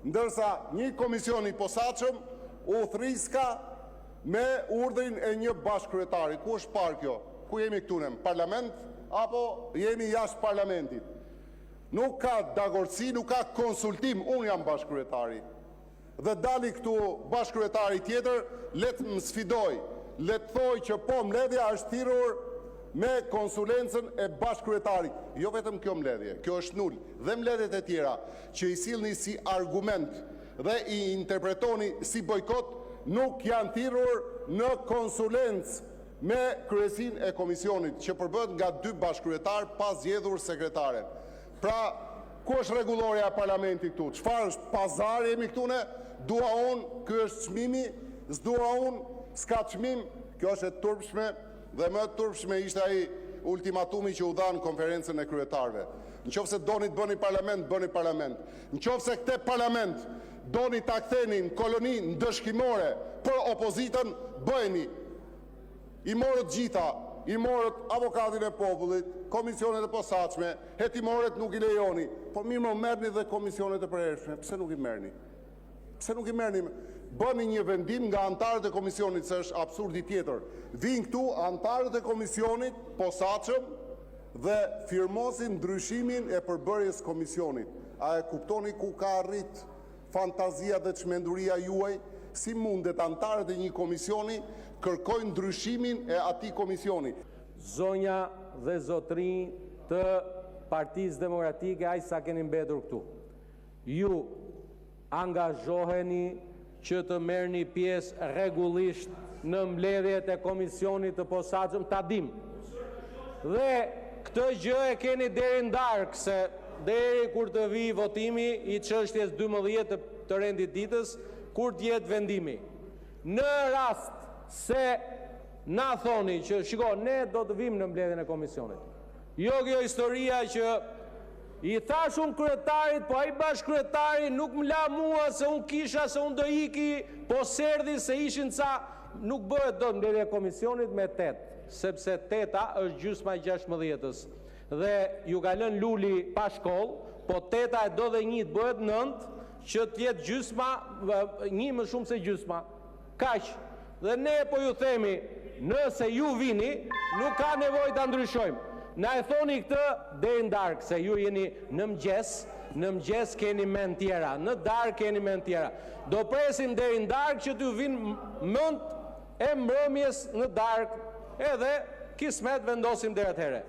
ndërsa një komision i posaçëm u thriska me urdhrin e një bashkëkryetari. Ku është parë kjo? Ku jemi këtu në parlament apo jemi jashtë parlamentit? Nuk ka dagorësi, nuk ka konsultim, unë jam bashkëkryetari. Dhe dali këtu bashkëkryetari tjetër, letë më sfidoj, letë thoj që po mbledhja është thirrur me konsulencën e bashkëkryetarit. Jo vetëm kjo mbledhje, kjo është nul. Dhe mbledhjet e tjera që i sillni si argument dhe i interpretoni si bojkot, nuk janë thirrur në konsulencë me kryesinë e komisionit, që përbëhet nga 2 bashkëkryetar pa zgjedhur sekretaren. Pra, ku është rregulloria e parlamentit këtu? Çfarë është pazar jemi këtu ne? Dua unë, ky është çmimi, s'dua unë, s'ka çmim. Kjo është e turpshme dhe më e turpshme ishte ai ultimatumi që u dha në konferencën e kryetarëve. Nëse doni të bëni parlament, bëni parlament. Nëse këtë parlament doni ta ktheni në koloni ndëshkimore për opozitën, bëheni. I morët gjitha, i morët avokatin e popullit, komisionet e posaçme, hetimorët nuk i lejoni. Po mirë më merrni dhe komisionet e përhershme, pse nuk i merrni? Pse nuk i merrni? Bëni një vendim nga antarët e komisionit, se është absurdi tjetër. Vinë këtu antarët e komisionit posaçëm dhe firmosin ndryshimin e përbërjes komisionit. A e kuptoni ku ka arrit fantazia dhe çmenduria juaj? Si mundet antarët e një komisioni kërkojnë ndryshimin e atij komisioni? Zonja dhe zotrinj të Partisë Demokratike, aq sa keni mbetur këtu. Ju angazhoheni që të merrni pjesë rregullisht në mbledhjet e komisionit të posaçëm, ta dim. Dhe këtë gjë e keni deri ndarkë, se deri kur të vijë votimi i çështjes 12 të rendit ditës, kur të jetë vendimi. Në rast se na thoni që shiko, ne do të vim në mbledhjen e komisionit. Jo kjo historia që i thash unë kryetarit, po ai bashkëkryetari nuk më la mua se unë kisha, se unë do iki, po serdhi se ishin ca, nuk bëhet do mbledhja e komisionit me 8, sepse 8-a është gjysma e 16-s. Dhe ju ka lënë luli pa shkollë, po 8-a e do dhe 1 të bëhet 9, që t'jetë gjysma, 1 më shumë se gjysma. Kaq. Dhe ne po ju themi, nëse ju vini, nuk ka nevojë ta ndryshojmë. Na e thoni këtë deri ndarkë, se ju jeni në mëngjes keni mend tjera, në darkë keni mend tjera. Do presim deri ndarkë që t'ju vinë mend e mbrëmjes në darkë, edhe kismet vendosim deri atëherë.